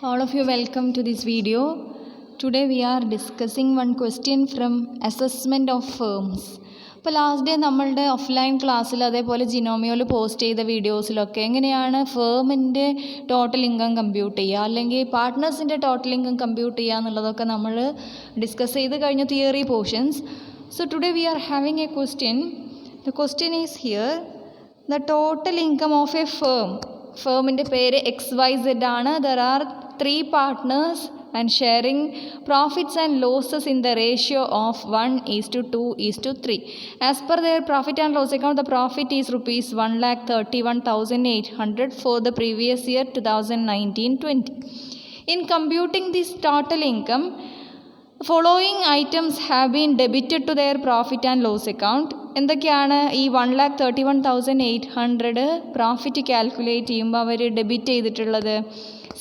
All of you welcome to this video. Today we are discussing one question from assessment of firms. ഇപ്പോൾ last day നമ്മളുടെ offline ക്ലാസ്സിൽ അതേപോലെ ജിനോമിയോയിൽ post ചെയ്ത വീഡിയോസിലൊക്കെ എങ്ങനെയാണ് ഫേമിൻ്റെ ടോട്ടൽ ഇൻകം കമ്പ്യൂട്ട് ചെയ്യുക അല്ലെങ്കിൽ പാർട്ട്നേഴ്സിൻ്റെ ടോട്ടൽ ഇൻകം കമ്പ്യൂട്ട് ചെയ്യുക എന്നുള്ളതൊക്കെ നമ്മൾ ഡിസ്കസ് ചെയ്ത് കഴിഞ്ഞ theory portions. So today we are having a question. The question is here: the total income of a firm. ഫേമിൻ്റെ പേര് XYZ ആണ്. There are 3 partners and sharing profits and losses in the ratio of 1:2:3. As per their profit and loss account, the profit is rupees 1,31,800 for the previous year 2019-20. In computing this total income, following items have been debited to their profit and loss account. എന്തൊക്കെയാണ് ഈ 1,31,800 profit calculate ചെയ്യുമ്പോൾ അവർ debit ചെയ്തിട്ടുള്ളത്?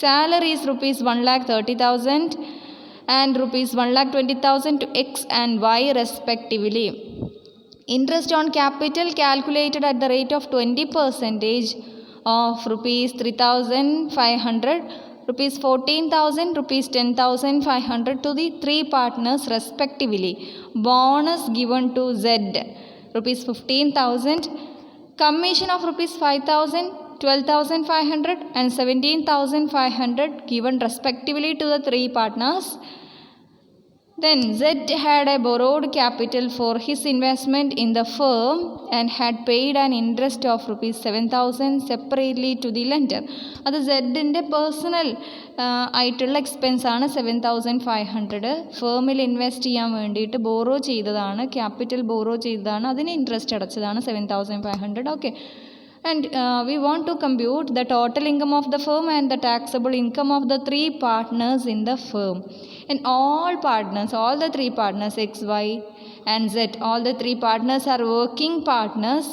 Salary is rupees 1,30,000 and rupees 1,20,000 to X and Y respectively. Interest on capital calculated at the rate of 20% of rupees 3,500, rupees 14,000, rupees 10,500 to the 3 partners respectively. Bonus given to Z, rupees 15,000. Commission of rupees 5,000, 12,500 and 17,500 given respectively to the 3 partners. Then Z had a borrowed capital for his investment in the firm and had paid an interest of rupees 7,000 separately to the lender. അത് Zൻ്റെ personal ആയിട്ടുള്ള expense ആണ് 7,500. ഫേമിൽ invest ചെയ്യാൻ വേണ്ടിയിട്ട് borrow ചെയ്തതാണ്, capital borrow ചെയ്തതാണ്, അതിന് interest അടച്ചതാണ് 7,500. Okay. And we want to compute the total income of the firm and the taxable income of the 3 partners in the firm. And all partners, all the 3 partners X, Y and Z, all the 3 partners are working partners.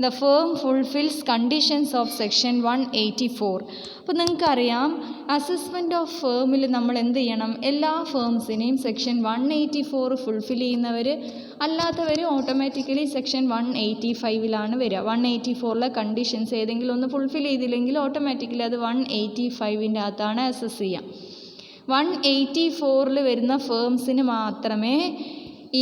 The firm fulfills conditions of section 184. അപ്പോൾ നിങ്ങൾക്കറിയാം, assessment of ഫേമിൽ നമ്മൾ എന്ത് ചെയ്യണം? എല്ലാ ഫേംസിനെയും section 184 fulfil ചെയ്യുന്നവർ അല്ലാത്തവർ automatically section 185 വരിക. 184 conditions ഏതെങ്കിലും ഒന്ന് ഫുൾഫിൽ ചെയ്തില്ലെങ്കിൽ ഓട്ടോമാറ്റിക്കലി അത് 185 അകത്താണ് അസസ് ചെയ്യുക. 184 വരുന്ന ഫേംസിന് മാത്രമേ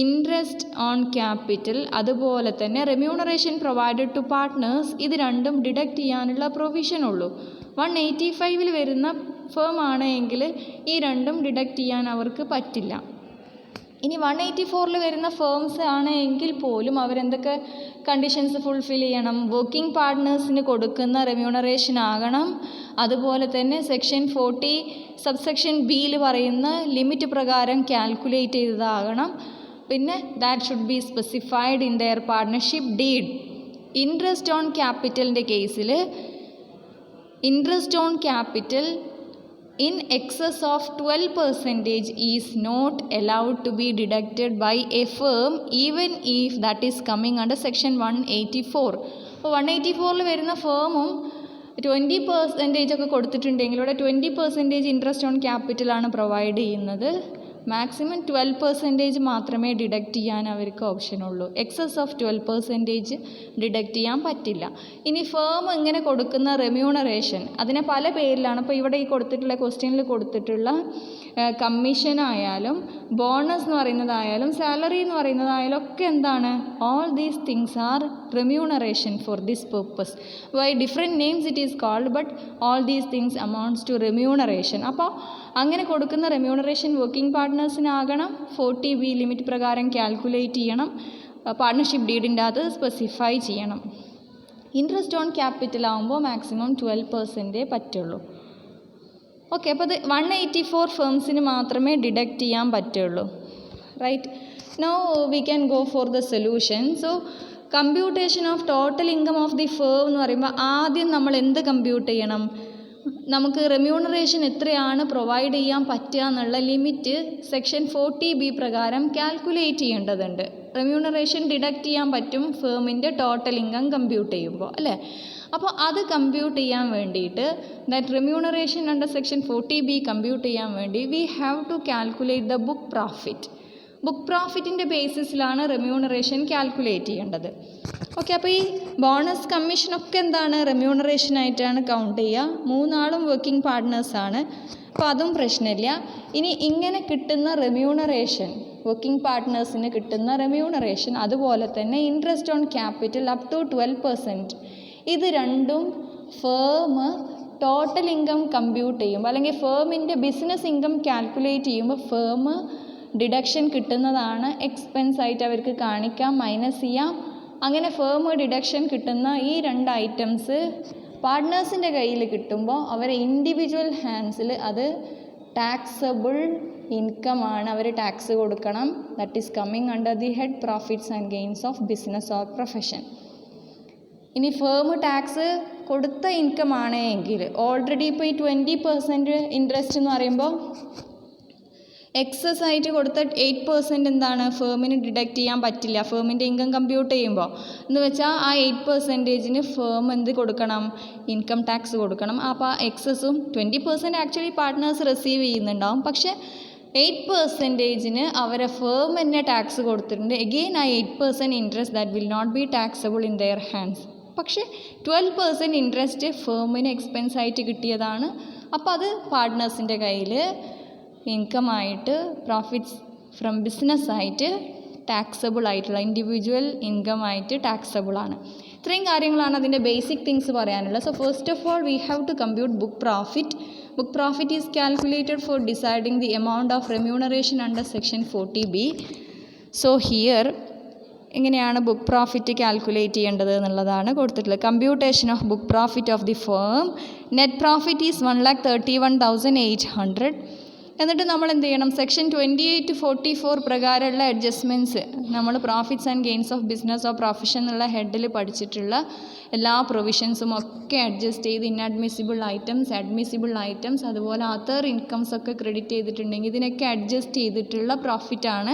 ഇൻട്രസ്റ്റ് ഓൺ ക്യാപിറ്റൽ അതുപോലെ തന്നെ റെമ്യൂണറേഷൻ പ്രൊവൈഡഡ് ടു പാർട്ട്നേഴ്സ് ഇത് രണ്ടും ഡിഡക്റ്റ് ചെയ്യാനുള്ള പ്രൊവിഷൻ ഉള്ളൂ. 185 വരുന്ന ഫേം ആണെങ്കിൽ ഈ രണ്ടും ഡിഡക്റ്റ് ചെയ്യാൻ അവർക്ക് പറ്റില്ല. ഇനി 184 വരുന്ന ഫേംസ് ആണെങ്കിൽ പോലും അവരെന്തൊക്കെ കണ്ടീഷൻസ് ഫുൾഫിൽ ചെയ്യണം? വർക്കിംഗ് പാർട്ട്നേഴ്സിന് കൊടുക്കുന്ന റെമ്യൂണറേഷൻ ആകണം, അതുപോലെ തന്നെ സെക്ഷൻ 40 സബ്സെക്ഷൻ ബിയിൽ പറയുന്ന ലിമിറ്റ് പ്രകാരം കാൽക്കുലേറ്റ് ചെയ്തതാകണം. പിന്നെ that should be specified in their partnership deed. Interest on ക്യാപിറ്റലിൻ്റെ കേസിൽ interest on capital in excess of 12% is not allowed to be deducted by a firm even if that is coming under section 184. അപ്പോൾ 184 വരുന്ന ഫേമും 20% ഒക്കെ കൊടുത്തിട്ടുണ്ടെങ്കിൽ ഇവിടെ 20% interest on ക്യാപിറ്റലാണ് provide ചെയ്യുന്നത്. Maximum 12% മാത്രമേ deduct ചെയ്യാൻ അവർക്ക് ഓപ്ഷനുള്ളൂ. എക്സസ് ഓഫ് 12% ഡിഡക്റ്റ് ചെയ്യാൻ പറ്റില്ല. ഇനി ഫേം ഇങ്ങനെ കൊടുക്കുന്ന റെമ്യൂണറേഷൻ അതിനെ പല പേരിലാണ്. ഇപ്പോൾ ഇവിടെ ഈ കൊടുത്തിട്ടുള്ള ക്വസ്റ്റ്യനിൽ കൊടുത്തിട്ടുള്ള കമ്മീഷനായാലും ബോണസ് എന്ന് പറയുന്നതായാലും സാലറി എന്ന് പറയുന്നതായാലും ഒക്കെ എന്താണ്? All these things are remuneration for this purpose. By different names it is called, but all these things amounts to remuneration. അപ്പോൾ അങ്ങനെ കൊടുക്കുന്ന റെമ്യൂണറേഷൻ വർക്കിംഗ് പാർട്ട്നേഴ്സിനാകണം. 40B ലിമിറ്റ് പ്രകാരം കാൽക്കുലേറ്റ് ചെയ്യണം, പാർട്ട്ണർഷിപ്പ് ഡീഡിൻ്റെ അത് സ്പെസിഫൈ ചെയ്യണം. ഇൻട്രസ്റ്റ് ഓൺ ക്യാപിറ്റൽ ആകുമ്പോൾ മാക്സിമം 12% പറ്റുള്ളൂ. ഓക്കെ. അപ്പോൾ അത് 184 ഫേംസിന് മാത്രമേ ഡിഡക്റ്റ് ചെയ്യാൻ പറ്റുള്ളൂ. Right. Now we can go for the solution. So computation of total income of the firm എന്ന് പറയുമ്പോൾ ആദ്യം നമ്മൾ എന്ത് കമ്പ്യൂട്ട് ചെയ്യണം? നമുക്ക് റെമ്യൂണറേഷൻ എത്രയാണ് പ്രൊവൈഡ് ചെയ്യാൻ പറ്റുക എന്നുള്ള ലിമിറ്റ് സെക്ഷൻ 40B പ്രകാരം കാൽക്കുലേറ്റ് ചെയ്യേണ്ടതുണ്ട്. റെമ്യൂണറേഷൻ ഡിഡക്റ്റ് ചെയ്യാൻ പറ്റും ഫേമിൻ്റെ ടോട്ടൽ ഇൻകം കമ്പ്യൂട്ട് ചെയ്യുമ്പോൾ, അല്ലേ? അപ്പോൾ അത് കമ്പ്യൂട്ട് ചെയ്യാൻ വേണ്ടിയിട്ട് that remuneration under section 40B compute ചെയ്യാൻ വേണ്ടി we have to calculate the book profit. Book പ്രോഫിറ്റിൻ്റെ ബേസിസിലാണ് റെമ്യൂണറേഷൻ കാൽക്കുലേറ്റ് ചെയ്യേണ്ടത്. ഓക്കെ, അപ്പോൾ ഈ ബോണസ് കമ്മീഷനൊക്കെ എന്താണ് റെമ്യൂണറേഷനായിട്ടാണ് കൗണ്ട് ചെയ്യുക. മൂന്നാളും വർക്കിംഗ് പാർട്ട്നേഴ്സാണ്, അപ്പോൾ അതും പ്രശ്നമില്ല. ഇനി ഇങ്ങനെ കിട്ടുന്ന റെമ്യൂണറേഷൻ, വർക്കിംഗ് പാർട്ട്നേഴ്സിന് കിട്ടുന്ന റെമ്യൂണറേഷൻ, അതുപോലെ തന്നെ interest on capital up to 12%, ഇത് രണ്ടും ഫേം ടോട്ടൽ ഇൻകം കമ്പ്യൂട്ട് ചെയ്യുമ്പോൾ അല്ലെങ്കിൽ ഫേമിൻ്റെ ബിസിനസ് ഇൻകം കാൽക്കുലേറ്റ് ചെയ്യുമ്പോൾ ഫേം ഡിഡക്ഷൻ കിട്ടുന്നതാണ് എക്സ്പെൻസ് ആയിട്ട് അവർക്ക് കാണിക്കാം, മൈനസ് ചെയ്യാം. അങ്ങനെ ഫേം ഡിഡക്ഷൻ കിട്ടുന്ന ഈ രണ്ട് ഐറ്റംസ് പാർട്ട്നേഴ്സിൻ്റെ കയ്യിൽ കിട്ടുമ്പോൾ അവരെ ഇൻഡിവിജ്വൽ ഹാൻഡ്സിൽ അത് ടാക്സബിൾ ഇൻകം ആണ്, അവർ ടാക്സ് കൊടുക്കണം. That is coming under the head profits and gains of business or profession. ഇനി ഫേം ടാക്സ് കൊടുത്ത ഇൻകം ആണ് എങ്കിൽ ഓൾറെഡി ഇപ്പോൾ ഈ 20% ഇൻട്രസ്റ്റ് എന്ന് പറയുമ്പോൾ എക്സസ് ആയിട്ട് കൊടുത്ത 8% എന്താണ് ഫേമിന് ഡിഡക്റ്റ് ചെയ്യാൻ പറ്റില്ല ഫേമിൻ്റെ ഇൻകം കമ്പ്യൂട്ട് ചെയ്യുമ്പോൾ. എന്ന് വെച്ചാൽ ആ 8%ന് ഫേം എന്ത് കൊടുക്കണം, ഇൻകം ടാക്സ് കൊടുക്കണം. അപ്പോൾ ആ എക്സസും 20% ആക്ച്വലി പാർട്ട്നേഴ്സ് റിസീവ് ചെയ്യുന്നുണ്ടാവും, പക്ഷേ 8%ന് അവരെ ഫേം തന്നെ ടാക്സ് കൊടുത്തിട്ടുണ്ട്. എഗെയിൻ ആ 8% interest that will not be taxable in their hands. പക്ഷേ 12% ഇൻട്രസ്റ്റ് ഫേമിന് എക്സ്പെൻസ് ആയിട്ട് കിട്ടിയതാണ്. അപ്പോൾ അത് പാർട്ട്നേഴ്സിൻ്റെ കയ്യിൽ ഇൻകം ആയിട്ട് പ്രോഫിറ്റ്സ് ഫ്രം ബിസിനസ് ആയിട്ട് ടാക്സബിൾ ആയിട്ടുള്ള ഇൻഡിവിജ്വൽ ഇൻകം ആയിട്ട് ടാക്സബിൾ ആണ്. ഇത്രയും കാര്യങ്ങളാണ് അതിൻ്റെ ബേസിക് തിങ്സ് പറയാനുള്ളത്. So first of all we have to compute book profit. Book profit is calculated for deciding the amount of remuneration under section 40B. So here എങ്ങനെയാണ് book profit calculate ചെയ്യേണ്ടത് എന്നുള്ളതാണ് കൊടുത്തിട്ടുള്ളത്. Computation of book profit of the firm. Net profit is 1,31,800. എന്നിട്ട് നമ്മൾ എന്ത് ചെയ്യണം, section 28-44 പ്രകാരമുള്ള adjustments നമ്മൾ profits and gains of business or profession എന്നുള്ള ഹെഡിൽ പഠിച്ചിട്ടുള്ള എല്ലാ പ്രൊവിഷൻസും ഒക്കെ അഡ്ജസ്റ്റ് ചെയ്ത് ഇൻഅഡ്മിസിബിൾ ഐറ്റംസ്, അഡ്മിസിബിൾ ഐറ്റംസ്, അതുപോലെ അതർ ഇൻകംസ് ഒക്കെ ക്രെഡിറ്റ് ചെയ്തിട്ടുണ്ടെങ്കിൽ ഇതിനൊക്കെ അഡ്ജസ്റ്റ് ചെയ്തിട്ടുള്ള പ്രോഫിറ്റാണ്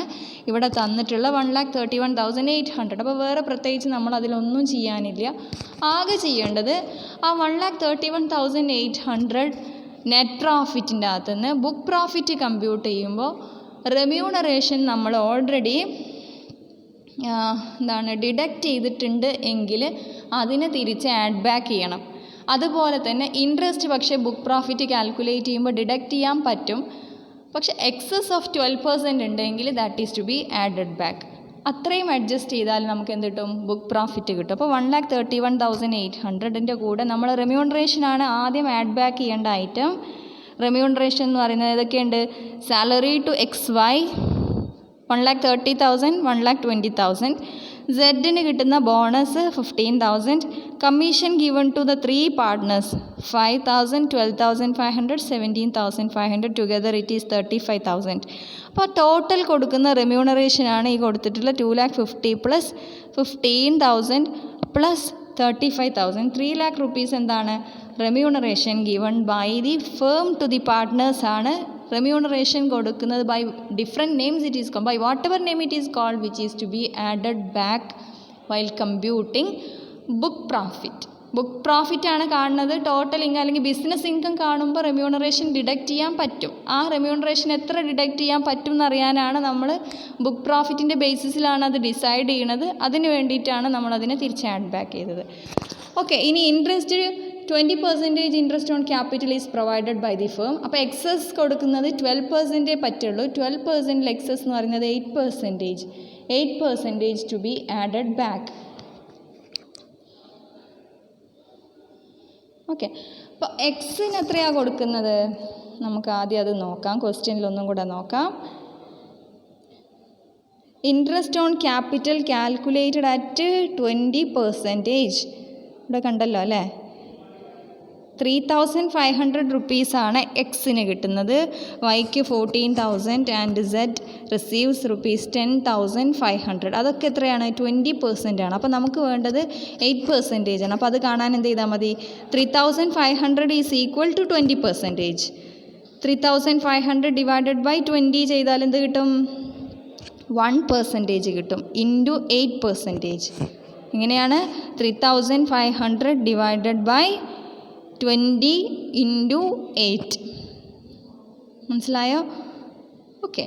ഇവിടെ തന്നിട്ടുള്ള 1,31,800. അപ്പോൾ വേറെ പ്രത്യേകിച്ച് നമ്മൾ അതിലൊന്നും ചെയ്യാനില്ല. ആകെ ചെയ്യേണ്ടത് ആ 1,31,800 നെറ്റ് പ്രോഫിറ്റിൻ്റെ അകത്തുനിന്ന് ബുക്ക് പ്രോഫിറ്റ് കമ്പ്യൂട്ട് ചെയ്യുമ്പോൾ റെമ്യൂണറേഷൻ നമ്മൾ ഓൾറെഡി ഡിഡക്റ്റ് ചെയ്തിട്ടുണ്ട് എങ്കിൽ അതിനെ തിരിച്ച് ആഡ് ബാക്ക് ചെയ്യണം. അതുപോലെ തന്നെ ഇൻട്രസ്റ്റ് പക്ഷേ ബുക്ക് പ്രോഫിറ്റ് കാൽക്കുലേറ്റ് ചെയ്യുമ്പോൾ ഡിഡക്റ്റ് ചെയ്യാൻ പറ്റും, പക്ഷേ എക്സസ് ഓഫ് 12% ഉണ്ടെങ്കിൽ that is to be added back. അത്രയും അഡ്ജസ്റ്റ് ചെയ്താൽ നമുക്ക് എന്ത് കിട്ടും, ബുക്ക് പ്രോഫിറ്റ് കിട്ടും. അപ്പോൾ 1,31,800ൻ്റെ കൂടെ നമ്മൾ റെമ്യൂണറേഷനാണ് ആദ്യം ആഡ് ബാക്ക് ചെയ്യേണ്ട ഐറ്റം. റെമ്യൂണറേഷൻ എന്ന് പറയുന്നത് ഏതൊക്കെയുണ്ട്, സാലറി ടു XY 1,30,000, 1,20,000. സെഡിന് കിട്ടുന്ന bonus 15,000. Commission given to the 3 partners 5,000, 12,500, 17,500. Together it is 35,000. അപ്പോൾ ടോട്ടൽ കൊടുക്കുന്ന റെമ്യൂണറേഷനാണ് ഈ കൊടുത്തിട്ടുള്ള 2,50,000 പ്ലസ് 15,000 പ്ലസ് 35,000. 3 lakh rupees എന്താണ് remuneration given by the firm to the partners ആണ്. റെമ്യൂണറേഷൻ കൊടുക്കുന്നത് by different names it is by whatever name it is called which is to be added back while computing book profit. Book പ്രോഫിറ്റാണ് കാണുന്നത്. Total income അല്ലെങ്കിൽ business income കാണുമ്പോൾ remuneration deduct ചെയ്യാൻ പറ്റും. ആ remuneration എത്ര deduct ചെയ്യാൻ പറ്റും എന്നറിയാനാണ് നമ്മൾ ബുക്ക് പ്രോഫിറ്റിൻ്റെ ബേസിസിലാണ് അത് ഡിസൈഡ് ചെയ്യുന്നത്. അതിന് വേണ്ടിയിട്ടാണ് നമ്മളതിനെ തിരിച്ച് ആഡ് ബാക്ക് ചെയ്തത്. ഓക്കെ, ഇനി interest 20% interest on capital is provided by the firm. അപ്പോൾ എക്സസ് കൊടുക്കുന്നത് 12% പറ്റുള്ളൂ. 12% എക്സസ് എന്ന് പറയുന്നത് 8% to be added back. Okay, അപ്പോൾ എക്സിന് എത്രയാണ് കൊടുക്കുന്നത് നമുക്ക് ആദ്യം അത് നോക്കാം. ക്വസ്റ്റ്യനിലൊന്നും കൂടെ നോക്കാം. Interest on capital calculated at 20%. ഇവിടെ കണ്ടല്ലോ അല്ലേ, 3,500 റുപ്പീസാണ് എക്സിന് കിട്ടുന്നത്. വൈക്ക് 14,000 ആൻഡ് സെഡ് റിസീവ്സ് റുപ്പീസ് 10,500. അതൊക്കെ എത്രയാണ്, 20% ആണ്. അപ്പോൾ നമുക്ക് വേണ്ടത് 8% ആണ്. അപ്പോൾ അത് കാണാൻ എന്ത് ചെയ്താൽ മതി, 3,500 is equal to 20%. 3,500 divided by 20 ചെയ്താൽ എന്ത് കിട്ടും, 1% കിട്ടും ഇൻറ്റു 8%. ഇങ്ങനെയാണ് 3,500 ഡിവൈഡഡ് ബൈ 20 ഇൻറ്റു 8. മനസ്സിലായോ? ഓക്കെ,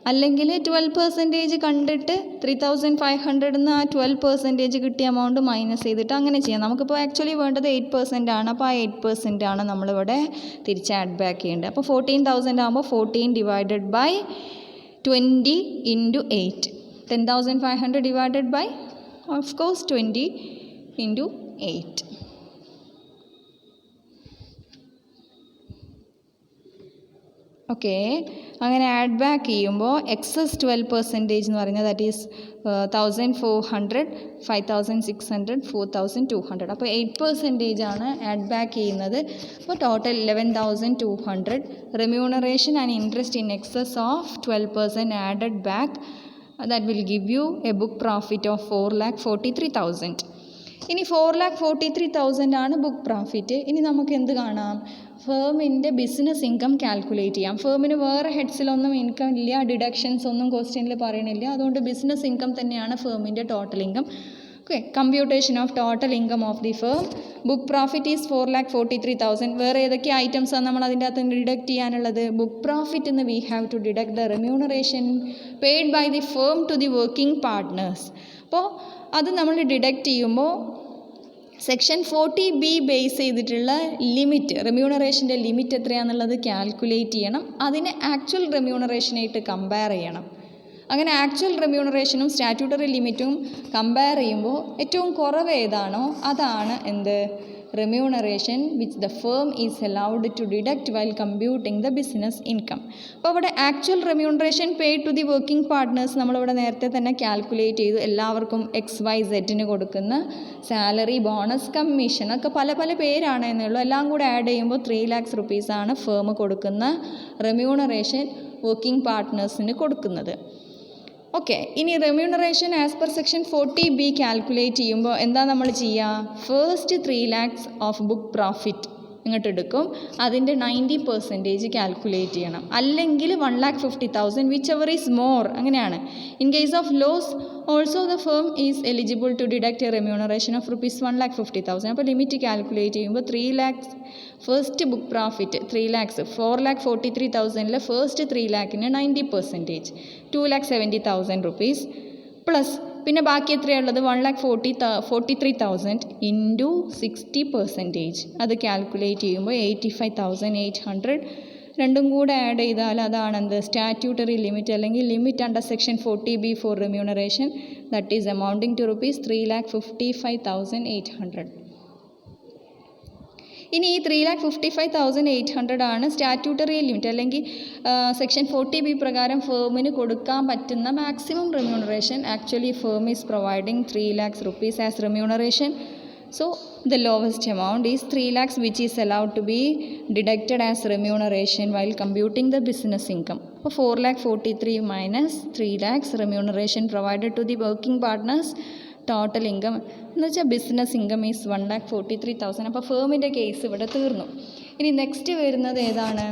അല്ലെങ്കിൽ 12% കണ്ടിട്ട് 3500 ആ 12% കിട്ടിയ എമൗണ്ട് മൈനസ് ചെയ്തിട്ട് അങ്ങനെ ചെയ്യാം. നമുക്കിപ്പോൾ ആക്ച്വലി വേണ്ടത് 8% ആണ്. അപ്പോൾ ആ 8% ആണ് നമ്മളിവിടെ തിരിച്ച് ആഡ് ബാക്ക് ചെയ്യേണ്ടത്. അപ്പോൾ 14,000 ആകുമ്പോൾ 14 divided by 20 into 8. 10,500 divided by of course 20 into 8. Okay, അങ്ങനെ ആഡ് ബാക്ക് ചെയ്യുമ്പോൾ എക്സസ് 12% എന്ന് പറയുന്നത് ദാറ്റ് ഈസ് 1,400, 5,600, 4,200. അപ്പോൾ 8% ആണ് ആഡ് ബാക്ക് ചെയ്യുന്നത്. അപ്പോൾ total 11,200. Remuneration and interest in excess of 12% added back, that will give you a book profit of 4,43,000. ഇനി 4,43,000 ആണ് ബുക്ക് പ്രോഫിറ്റ്. ഇനി നമുക്ക് എന്ത് കാണാം? ഫേമിൻ്റെ ബിസിനസ് ഇൻകം കാൽക്കുലേറ്റ് ചെയ്യാം. ഫേമിന് വേറെ ഹെഡ്സിലൊന്നും ഇൻകം ഇല്ല, ഡിഡക്ഷൻസ് ഒന്നും ക്വസ്റ്റ്യനിൽ പറയണില്ല. അതുകൊണ്ട് ബിസിനസ് ഇൻകം തന്നെയാണ് ഫേമിൻ്റെ total income. Okay, computation of total income of the firm. Book profit is 4,43,000. വേറെ ഏതൊക്കെ ഐറ്റംസാണ് നമ്മൾ അതിൻ്റെ അകത്ത് ഡിഡക്റ്റ് ചെയ്യാനുള്ളത്? ബുക്ക് പ്രോഫിറ്റ് എന്ന് we have to deduct the remuneration paid by the firm to the working partners. അപ്പോൾ അത് നമ്മൾ ഡിഡക്റ്റ് ചെയ്യുമ്പോൾ സെക്ഷൻ 40B ബേസ് ചെയ്തിട്ടുള്ള ലിമിറ്റ്, റെമ്യൂണറേഷൻ്റെ ലിമിറ്റ് എത്രയാണെന്നുള്ളത് കാൽക്കുലേറ്റ് ചെയ്യണം. അതിനെ ആക്ച്വൽ റെമ്യൂണറേഷനായിട്ട് കമ്പയർ ചെയ്യണം. അങ്ങനെ ആക്ച്വൽ റെമ്യൂണറേഷനും സ്റ്റാറ്റ്യൂട്ടറി ലിമിറ്റും കമ്പയർ ചെയ്യുമ്പോൾ ഏറ്റവും കുറവ് ഏതാണോ അതാണ് എന്ത്? Remuneration which the firm is allowed to deduct while computing the business income. അപ്പോൾ അവിടെ actual remuneration paid to the working partners നമ്മളിവിടെ നേരത്തെ തന്നെ കാൽക്കുലേറ്റ് ചെയ്തു. എല്ലാവർക്കും XYZ കൊടുക്കുന്ന സാലറി, ബോണസ്, കമ്മീഷൻ ഒക്കെ പല പല പേരാണ് എന്നുള്ളൂ. എല്ലാം കൂടെ ആഡ് ചെയ്യുമ്പോൾ 3 lakhs rupees ആണ് ഫേം കൊടുക്കുന്ന റെമ്യൂണറേഷൻ വർക്കിംഗ് പാർട്ട്നേഴ്സിന് കൊടുക്കുന്നത്. ഓക്കെ, ഇനി remuneration as per section 40B calculate ചെയ്യുമ്പോൾ എന്താ നമ്മൾ ചെയ്യുക? First 3 lakhs of book profit ഇങ്ങോട്ട് എടുക്കും. അതിൻ്റെ 90% കാൽക്കുലേറ്റ് ചെയ്യണം. അല്ലെങ്കിൽ 1,50,000 വിച്ച് എവർ ഈസ് മോർ, അങ്ങനെയാണ്. In case of loss also the firm is eligible to deduct a remuneration of ₹1,50,000. അപ്പോൾ ലിമിറ്റ് കാൽക്കുലേറ്റ് ചെയ്യുമ്പോൾ 3 lakhs first book profit 3 lakhs, 4,43,000 first 3 lakhന് 90%, 2,70,000 rupees plus പിന്നെ ബാക്കി എത്രയുള്ളത്? 1,43,000 ഇൻറ്റു 60%. അത് കാൽക്കുലേറ്റ് ചെയ്യുമ്പോൾ 85,800. രണ്ടും കൂടെ ആഡ് ചെയ്താൽ അതാണ് എന്ത്? സ്റ്റാറ്റ്യൂട്ടറി ലിമിറ്റ് അല്ലെങ്കിൽ limit under section 40B for remuneration, that is amounting to ₹3,55,800. ഇനി ഈ 3,55,800 ആണ് സ്റ്റാറ്റ്യൂട്ടറി ലിമിറ്റ് അല്ലെങ്കിൽ സെക്ഷൻ 40B പ്രകാരം ഫേമിന് കൊടുക്കാൻ പറ്റുന്ന maximum remuneration. Actually firm is providing 3 lakhs rupees as remuneration. So the lowest amount is 3 lakhs which is allowed to be deducted as remuneration while computing the business income. So 4,43,000 minus 3 lakhs remuneration provided to the working partners. Total income എന്ന് വെച്ചാൽ business income is 1,43,000. അപ്പോൾ ഫേമിൻ്റെ case ഇവിടെ തീർന്നു. ഇനി next വരുന്നത് ഏതാണ്?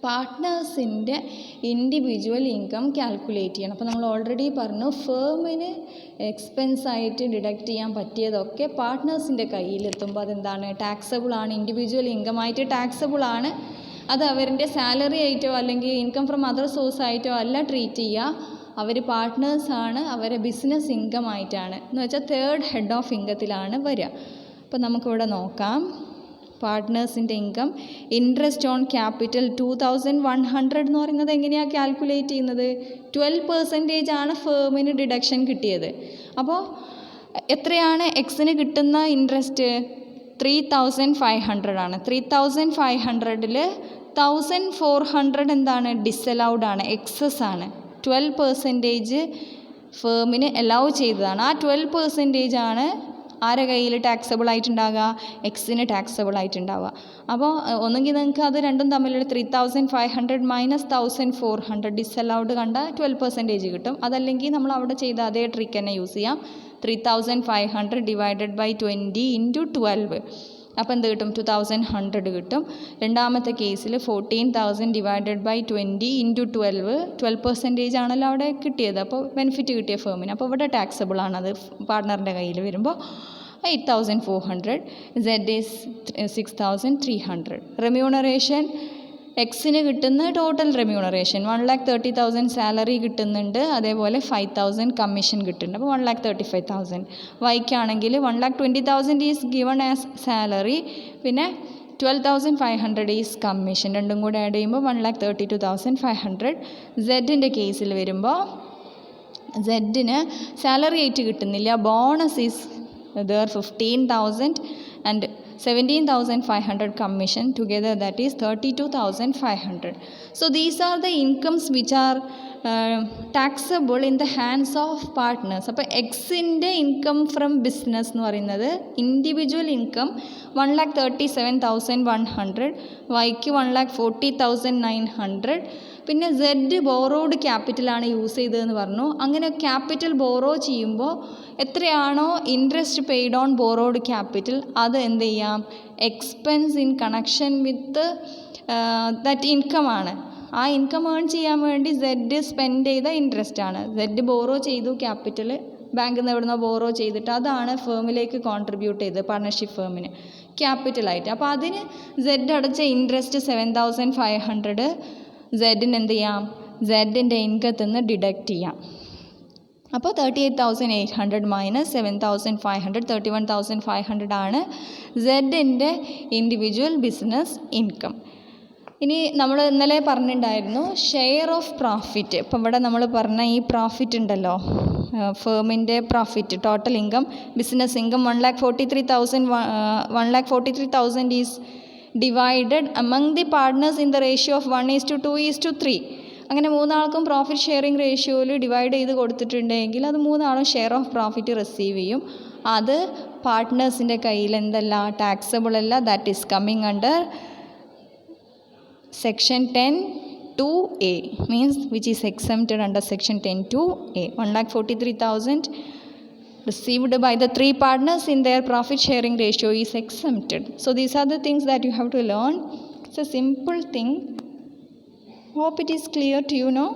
പാർട്ട്നേഴ്സിൻ്റെ individual income calculate ചെയ്യണം. അപ്പോൾ നമ്മൾ ഓൾറെഡി പറഞ്ഞു ഫേമിന് എക്സ്പെൻസ് ആയിട്ട് ഡിഡക്റ്റ് ചെയ്യാൻ പറ്റിയതൊക്കെ പാർട്ട്നേഴ്സിൻ്റെ കയ്യിലെത്തുമ്പോൾ അതെന്താണ്? ടാക്സബിൾ ആണ്. ഇൻഡിവിജ്വൽ ഇൻകം ആയിട്ട് ടാക്സബിൾ ആണ്. അത് അവരുടെ സാലറി ആയിട്ടോ അല്ലെങ്കിൽ ഇൻകം ഫ്രം അതർ സോഴ്സ് ആയിട്ടോ അല്ല ട്രീറ്റ് ചെയ്യുക. അവർ പാർട്ട്നേഴ്സാണ്, അവരെ ബിസിനസ് ഇൻകം ആയിട്ടാണ് എന്ന് വെച്ചാൽ തേർഡ് ഹെഡ് ഓഫ് ഇൻകത്തിലാണ് വരിക. അപ്പോൾ നമുക്കിവിടെ നോക്കാം. പാർട്ട്നേഴ്സിൻ്റെ ഇൻകം ഇൻട്രസ്റ്റ് ഓൺ ക്യാപിറ്റൽ 2,100 എന്ന് പറയുന്നത് എങ്ങനെയാണ് കാൽക്കുലേറ്റ് ചെയ്യുന്നത്? 12% ആണ് ഫേമിന് ഡിഡക്ഷൻ കിട്ടിയത്. അപ്പോൾ എത്രയാണ് എക്സിന് കിട്ടുന്ന ഇൻട്രസ്റ്റ്? 3,500 ആണ്. 3,500ൽ 1,400 എന്താണ്? ഡിസലൗഡ് ആണ്, എക്സസ് ആണ്. 12% ഫേമിന് അലൗ ചെയ്തതാണ്. ആ 12% ആണ് ആരെ കയ്യിൽ ടാക്സബിൾ ആയിട്ടുണ്ടാകുക? എക്സിന് ടാക്സബിൾ ആയിട്ടുണ്ടാവുക. അപ്പോൾ ഒന്നുകിൽ നിങ്ങൾക്ക് അത് രണ്ടും തമ്മിലുള്ള 3,500 മൈനസ് 1,400 ഡിസലൗഡ് കണ്ട 12% കിട്ടും. അതല്ലെങ്കിൽ നമ്മൾ അവിടെ ചെയ്ത അതേ ട്രിക്ക് തന്നെ യൂസ് ചെയ്യാം. 3,500 ഡിവൈഡഡ് ബൈ 20 ഇൻറ്റു 12. അപ്പോൾ എന്ത് കിട്ടും? 2,100 കിട്ടും. രണ്ടാമത്തെ കേസിൽ 14,000 ഡിവൈഡഡ് ബൈ 20 ഇൻറ്റു 12% ആണല്ലോ അവിടെ കിട്ടിയത്. അപ്പോൾ ബെനിഫിറ്റ് കിട്ടിയ ഫേമിന്. അപ്പോൾ ഇവിടെ ടാക്സബിൾ ആണത് പാർട്ട്ണറിൻ്റെ കയ്യിൽ വരുമ്പോൾ 8,400. Z is 6,300. റെമ്യൂണറേഷൻ എക്സിന് കിട്ടുന്ന ടോട്ടൽ റെമ്യൂണറേഷൻ 1,30,000 സാലറി കിട്ടുന്നുണ്ട്, അതേപോലെ 5,000 കമ്മീഷൻ കിട്ടുന്നുണ്ട്. അപ്പോൾ 1,35,000. വൈക്കാണെങ്കിൽ 1,20,000 ഈസ് ഗിവൺ ആസ് സാലറി, പിന്നെ 12,500 ഈസ് കമ്മീഷൻ. രണ്ടും കൂടെ ആഡ് ചെയ്യുമ്പോൾ 1,32,500. സെഡിൻ്റെ കേസിൽ വരുമ്പോൾ സെഡിന് സാലറി ആയിട്ട് കിട്ടുന്നില്ല, bonus is there 15,000 and 17,500 commission, together that is 32,500. So these are the incomes which are taxable in the hands of partners. അപ്പോൾ എക്സിൻ്റെ ഇൻകം ഫ്രം ബിസിനസ് എന്ന് പറയുന്നത് ഇൻഡിവിജ്വൽ ഇൻകം 1,37,100, വൈക്ക് 1,40,900. പിന്നെ സെഡ് ബോറോഡ് ക്യാപിറ്റലാണ് യൂസ് ചെയ്തതെന്ന് പറഞ്ഞു. അങ്ങനെ ക്യാപിറ്റൽ ബോറോ ചെയ്യുമ്പോൾ എത്രയാണോ interest paid on borrowed capital അത് എന്ത് ചെയ്യാം, expense in connection with that income ആണ്. ആ ഇൻകം ഏൺ ചെയ്യാൻ വേണ്ടി സെഡ് സ്പെൻഡ് ചെയ്ത ഇൻട്രസ്റ്റ് ആണ്. സെഡ് ബോറോ ചെയ്തു ക്യാപിറ്റൽ, ബാങ്കിൽ നിന്ന് എവിടുന്നോ ബോറോ ചെയ്തിട്ട് അതാണ് ഫേമിലേക്ക് കോൺട്രിബ്യൂട്ട് ചെയ്തത്, പാർട്ണർഷിപ്പ് ഫേമിന് ക്യാപിറ്റലായിട്ട്. അപ്പോൾ അതിന് സെഡ് അടച്ച ഇൻട്രസ്റ്റ് 7,500 സെഡിന് എന്ത് ചെയ്യാം, സെഡിൻ്റെ ഇൻകത്തിൽ നിന്ന് ഡിഡക്റ്റ് ചെയ്യാം. അപ്പോൾ 38,800 മൈനസ് 7,500 31,500 ആണ് സെഡിൻ്റെ ഇൻഡിവിജ്വൽ ബിസിനസ് ഇൻകം. ഇനി നമ്മൾ ഇന്നലെ പറഞ്ഞിട്ടുണ്ടായിരുന്നു ഷെയർ ഓഫ് പ്രോഫിറ്റ്. ഇപ്പോൾ ഇവിടെ നമ്മൾ പറഞ്ഞ ഈ പ്രോഫിറ്റ് ഉണ്ടല്ലോ, ഫേമിൻ്റെ profit, total income, business income 1,43,000 is divided among the partners in the ratio of 1:2:3. അങ്ങനെ മൂന്നാൾക്കും പ്രോഫിറ്റ് ഷെയറിംഗ് റേഷ്യോയിൽ ഡിവൈഡ് ചെയ്ത് കൊടുത്തിട്ടുണ്ടെങ്കിൽ അത് മൂന്നാളും ഷെയർ ഓഫ് പ്രോഫിറ്റ് റിസീവ് ചെയ്യും. അത് പാർട്ട്നേഴ്സിൻ്റെ കയ്യിൽ എന്തല്ല, ടാക്സബിൾ അല്ല. That is coming under section 10(2)(a) means which is exempted under section 10(2)(a). 1,43,000 received by the three partners in their profit sharing ratio is exempted. So these are the things that you have to learn. It's a simple thing. Hope it is clear to you now.